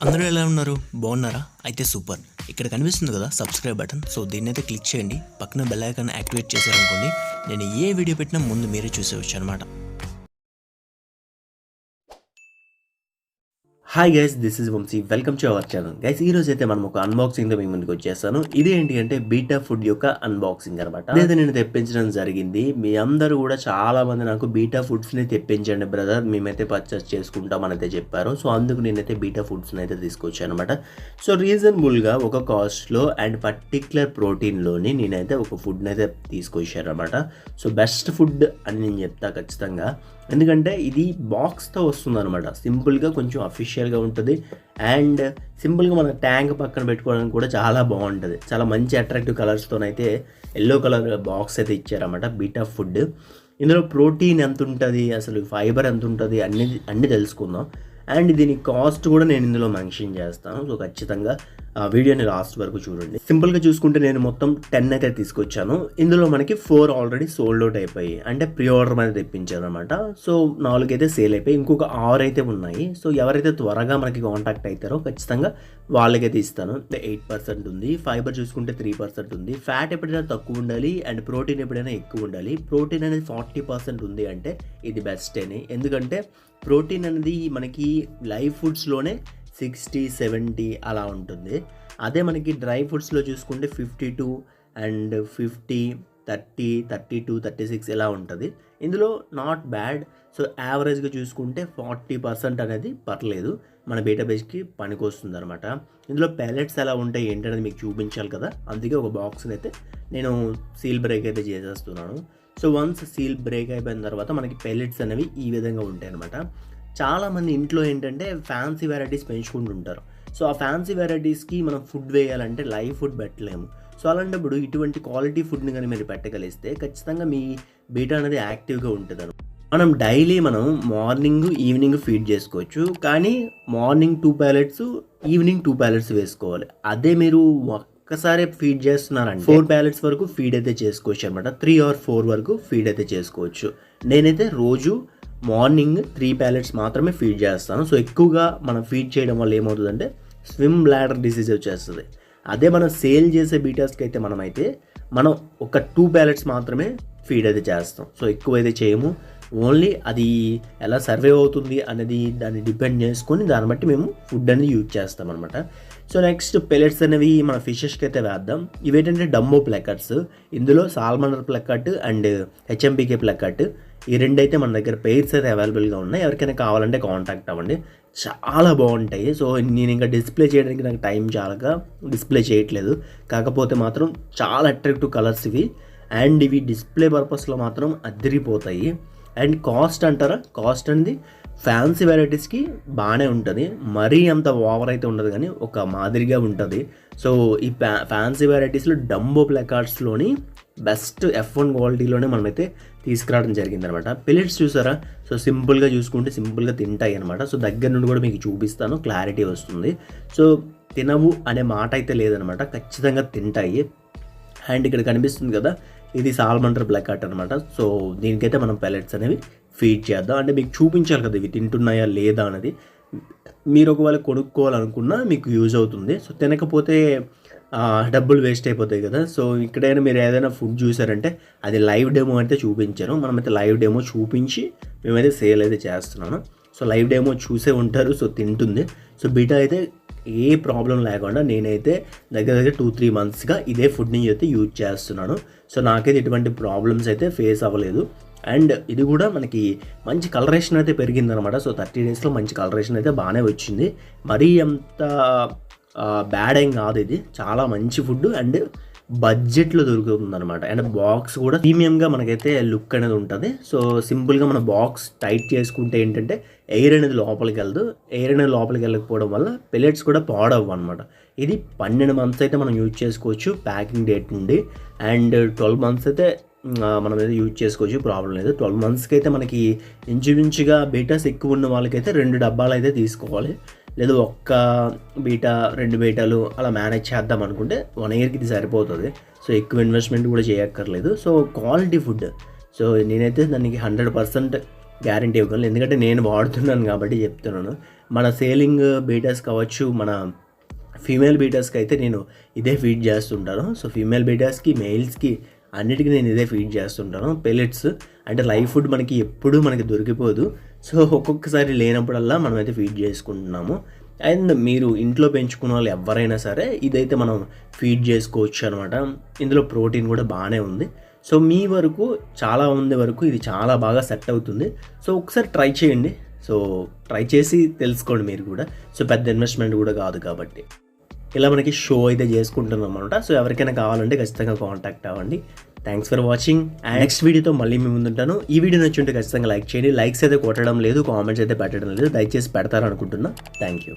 అందరూ ఎలా ఉన్నారు? బాగున్నారా? అయితే సూపర్. ఇక్కడ కనిపిస్తుంది కదా సబ్స్క్రైబ్ బటన్. సో దీన్నైతే క్లిక్ చేయండి. పక్కన బెల్ ఐకాన్ యాక్టివేట్ చేశారనుకోండి, నేను ఏ వీడియో పెట్టినా ముందు మీరే చూసేవచ్చు అనమాట. Hi guys, this is Vamshi. Welcome to our channel. Guys, ఈ రోజు అయితే మనం ఒక అన్బాక్సింగ్తో మీ ముందుకు వచ్చేస్తాను. ఇది ఏంటి అంటే బీటా ఫుడ్ యొక్క అన్బాక్సింగ్ అనమాట. అదైతే నేను తెప్పించడం జరిగింది. మీ అందరూ కూడా చాలా మంది నాకు బీటా ఫుడ్స్ని తెప్పించండి బ్రదర్, మేమైతే పర్చేస్ చేసుకుంటాం అని అయితే చెప్పారు. సో అందుకు నేనైతే బీటా ఫుడ్స్ని అయితే తీసుకొచ్చాను అనమాట. సో రీజనబుల్గా ఒక కాస్ట్లో అండ్ పర్టిక్యులర్ ప్రోటీన్లోని నేనైతే ఒక ఫుడ్ని అయితే తీసుకొచ్చాను అనమాట. సో బెస్ట్ ఫుడ్ అని నేను చెప్తా ఖచ్చితంగా. ఎందుకంటే ఇది బాక్స్తో వస్తుంది అనమాట. సింపుల్గా కొంచెం అఫీషియల్గా ఉంటుంది అండ్ సింపుల్గా మన ట్యాంక్ పక్కన పెట్టుకోవడానికి కూడా చాలా బాగుంటుంది. చాలా మంచి అట్రాక్టివ్ కలర్స్తోనైతే ఎల్లో కలర్ బాక్స్ అయితే ఇచ్చారన్నమాట బీటా ఫుడ్. ఇందులో ప్రోటీన్ ఎంత ఉంటుంది, అసలు ఫైబర్ ఎంత ఉంటుంది అన్నీ తెలుసుకుందాం. అండ్ దీని కాస్ట్ కూడా నేను ఇందులో మెన్షన్ చేస్తాను. సో ఖచ్చితంగా ఆ వీడియోని లాస్ట్ వరకు చూడండి. సింపుల్గా చూసుకుంటే నేను మొత్తం 10 అయితే తీసుకొచ్చాను. ఇందులో మనకి 4 ఆల్రెడీ సోల్డ్ అవుట్ అయిపోయి, అంటే ప్రీ ఆర్డర్ మీద తెప్పించాను అనమాట. సో 4 అయితే సేల్ అయిపోయి, ఇంకొక 6 అయితే ఉన్నాయి. సో ఎవరైతే త్వరగా మనకి కాంటాక్ట్ అవుతారో ఖచ్చితంగా వాళ్ళకైతే ఇస్తాను. 8% ఉంది, ఫైబర్ చూసుకుంటే 3% ఉంది, ఫ్యాట్ ఎప్పుడైనా తక్కువ ఉండాలి అండ్ ప్రోటీన్ ఎప్పుడైనా ఎక్కువ ఉండాలి. ప్రోటీన్ అనేది 40% ఉంది అంటే ఇది బెస్ట్ అని. ఎందుకంటే ప్రోటీన్ అనేది మనకి లైవ్ ఫుడ్స్లోనే 60-70 అలా ఉంటుంది. అదే మనకి డ్రై ఫుడ్స్లో చూసుకుంటే 52 అండ్ 50, 30, 32, 36 ఇలా ఉంటుంది. ఇందులో నాట్ బ్యాడ్. సో యావరేజ్గా చూసుకుంటే 40% అనేది పర్లేదు, మన బేటాబేస్కి పనికి వస్తుంది అనమాట. ఇందులో ప్యాలెట్స్ ఎలా ఉంటాయి ఏంటనేది మీకు చూపించాలి కదా, అందుకే ఒక బాక్స్ని అయితే నేను సీల్ బ్రేక్ అయితే చేసేస్తున్నాను. సో వన్స్ సీల్ బ్రేక్ అయిపోయిన తర్వాత మనకి పెల్లెట్స్ అనేవి ఈ విధంగా ఉంటాయి అనమాట. చాలామంది ఇంట్లో ఏంటంటే ఫ్యాన్సీ వెరైటీస్ పెంచుకుంటుంటారు. సో ఆ ఫ్యాన్సీ వెరైటీస్కి మనం ఫుడ్ వేయాలంటే లైవ్ ఫుడ్ పెట్టలేము. సో అలాంటప్పుడు ఇటువంటి క్వాలిటీ ఫుడ్ని కానీ మీరు పెట్టగలిస్తే ఖచ్చితంగా మీ బీటా అనేది యాక్టివ్గా ఉంటుంది. మనం డైలీ మార్నింగ్ ఈవినింగ్ ఫీడ్ చేసుకోవచ్చు, కానీ మార్నింగ్ 2 ప్యాలెట్స్, ఈవినింగ్ 2 ప్యాలెట్స్ వేసుకోవాలి. అదే మీరు ఒక్కసారి ఫీడ్ చేస్తున్నారంటే 4 ప్యాలెట్స్ వరకు ఫీడ్ అయితే చేసుకోవచ్చు అనమాట. 3 or 4 వరకు ఫీడ్ అయితే చేసుకోవచ్చు. నేనైతే రోజు మార్నింగ్ 3 ప్యాలెట్స్ మాత్రమే ఫీడ్ చేస్తాను. సో ఎక్కువగా మనం ఫీడ్ చేయడం వల్ల ఏమవుతుందంటే స్విమ్ బ్లాడర్ డిసీజ్ వచ్చేస్తుంది. అదే మనం సేల్ చేసే బీటాస్కి అయితే మనం ఒక 2 ప్యాలెట్స్ మాత్రమే ఫీడ్ అయితే చేస్తాం. సో ఎక్కువైతే చేయము. ఓన్లీ అది ఎలా సర్వైవ్ అవుతుంది అనేది దాన్ని డిపెండ్ చేసుకొని దాన్ని బట్టి మేము ఫుడ్ అనేది యూజ్ చేస్తాం అనమాట. సో నెక్స్ట్ పెల్లెట్స్ అనేవి మన ఫిషెస్కి అయితే వేద్దాం. ఇవేంటంటే డమ్మో ప్లెకట్స్. ఇందులో సాల్మనర్ ప్లెకట్ అండ్ హెచ్ఎంపీకే ప్లెకట్, ఈ రెండైతే మన దగ్గర పెయిర్స్ అయితే అవైలబుల్గా ఉన్నాయి. ఎవరికైనా కావాలంటే కాంటాక్ట్ అవ్వండి, చాలా బాగుంటాయి. సో నేను ఇంకా డిస్ప్లే చేయడానికి నాకు టైం చాలక డిస్ప్లే చేయట్లేదు. కాకపోతే మాత్రం చాలా అట్రాక్టివ్ కలర్స్ ఇవి, అండ్ ఇవి డిస్ప్లే పర్పస్లో మాత్రం అదిరిపోతాయి. అండ్ కాస్ట్ అంటారా, కాస్ట్ అనేది ఫ్యాన్సీ వెరైటీస్కి బాగానే ఉంటుంది, మరీ అంత ఓవర్ అయితే ఉండదు, కానీ ఒక మాదిరిగా ఉంటుంది. సో ఈ ఫ్యాన్సీ వెరైటీస్లో డంబో ప్లకార్డ్స్లోని బెస్ట్ F1 క్వాలిటీలోనే మనమైతే తీసుకురావడం జరిగిందనమాట. పెల్లెట్స్ చూసారా, సో సింపుల్గా చూసుకుంటే సింపుల్గా తింటాయి అనమాట. సో దగ్గర నుండి కూడా మీకు చూపిస్తాను, క్లారిటీ వస్తుంది. సో తినవు అనే మాట అయితే లేదనమాట, ఖచ్చితంగా తింటాయి. అండ్ ఇక్కడ కనిపిస్తుంది కదా, ఇది సాల్మనర్ ప్లకార్డ్ అనమాట. సో దీనికైతే మనం పెల్లెట్స్ అనేవి ఫీడ్ చేద్దాం. అంటే మీకు చూపించాలి కదా ఇవి తింటున్నాయా లేదా అనేది. మీరు ఒకవేళ కొనుక్కోవాలనుకున్నా మీకు యూజ్ అవుతుంది. సో తినకపోతే డబ్బులు వేస్ట్ అయిపోతాయి కదా. సో ఇక్కడైనా మీరు ఏదైనా ఫుడ్ చూసారంటే అది లైవ్ డెమో అయితే చూపించాను. మనమైతే లైవ్ డెమో చూపించి మేమైతే సేల్ అయితే చేస్తున్నాను. సో లైవ్ డెమో చూసే ఉంటారు. సో తింటుంది. సో బీటా అయితే ఏ ప్రాబ్లం లేకుండా నేనైతే దగ్గర 2-3 మంత్స్గా ఇదే ఫుడ్ని అయితే యూజ్ చేస్తున్నాను. సో నాకైతే ఎటువంటి ప్రాబ్లమ్స్ అయితే ఫేస్ అవ్వలేదు. అండ్ ఇది కూడా మనకి మంచి కలరేషన్ అయితే పెరిగిందనమాట. సో 30 డేస్లో మంచి కలరేషన్ అయితే బాగానే వచ్చింది. మరీ అంత బ్యాడ్ ఏం కాదు, ఇది చాలా మంచి ఫుడ్ అండ్ బడ్జెట్లో దొరుకుతుంది అనమాట. అండ్ బాక్స్ కూడా ప్రీమియంగా మనకైతే లుక్ అనేది ఉంటుంది. సో సింపుల్గా మన బాక్స్ టైట్ చేసుకుంటే ఏంటంటే ఎయిర్ అనేది లోపలికి వెళ్ళదు. ఎయిర్ అనేది లోపలికి వెళ్ళకపోవడం వల్ల పెల్లెట్స్ కూడా పాడవు అనమాట. ఇది 12 మంత్స్ అయితే మనం యూజ్ చేసుకోవచ్చు ప్యాకింగ్ డేట్ నుండి, అండ్ 12 మంత్స్ అయితే మనం అయితే యూజ్ చేసుకోవచ్చు, ప్రాబ్లం లేదు. 12 మంత్స్కి అయితే మనకి ఇంచుమించుగా బీటాస్ ఎక్కువ ఉన్న వాళ్ళకైతే 2 డబ్బాలు అయితే తీసుకోవాలి. లేదు ఒక్క బీటా 2 బీటాలు అలా మేనేజ్ చేద్దాం అనుకుంటే 1 ఇయర్కి ఇది సరిపోతుంది. సో ఎక్కువ ఇన్వెస్ట్మెంట్ కూడా చేయక్కర్లేదు. So quality food. సో నేనైతే దానికి 100% గ్యారంటీ ఇవ్వగలను, ఎందుకంటే నేను వాడుతున్నాను కాబట్టి చెప్తున్నాను. మన సేలింగ్ బీటర్స్ కావచ్చు, మన ఫీమేల్ బీటర్స్కి అయితే నేను ఇదే ఫీడ్ చేస్తుంటాను. సో ఫీమేల్ బీటర్స్కి, మెయిల్స్కి అన్నిటికీ నేను ఇదే ఫీడ్ చేస్తుంటాను. పెల్లెట్స్ అంటే లైవ్ ఫుడ్ మనకి ఎప్పుడూ మనకి దొరికిపోదు. సో ఒక్కొక్కసారి లేనప్పుడల్లా మనమైతే ఫీడ్ చేసుకుంటున్నాము. అండ్ మీరు ఇంట్లో పెంచుకున్న వాళ్ళు ఎవరైనా సరే ఇదైతే మనం ఫీడ్ చేసుకోవచ్చు అనమాట. ఇందులో ప్రోటీన్ కూడా బాగానే ఉంది. సో మీ వరకు చాలా మంది వరకు ఇది చాలా బాగా సెట్ అవుతుంది. సో ఒకసారి ట్రై చేయండి. సో ట్రై చేసి తెలుసుకోండి మీరు కూడా. సో పెద్ద ఇన్వెస్ట్మెంట్ కూడా కాదు కాబట్టి ఇలా మనకి షో అయితే చేసుకుంటున్నాం అనమాట. సో ఎవరికైనా కావాలంటే ఖచ్చితంగా కాంటాక్ట్ అవ్వండి. Thanks for watching. నెక్స్ట్ వీడియోతో మళ్ళీ మేము ముందుంటాను. ఈ వీడియో నచ్చుంటే ఖచ్చితంగా లైక్ చేయండి. లైక్స్ అయితే కొట్టడం లేదు, కామెంట్స్ అయితే పెట్టడం లేదు. దయచేసి పెడతారనుకుంటున్నా. Thank you.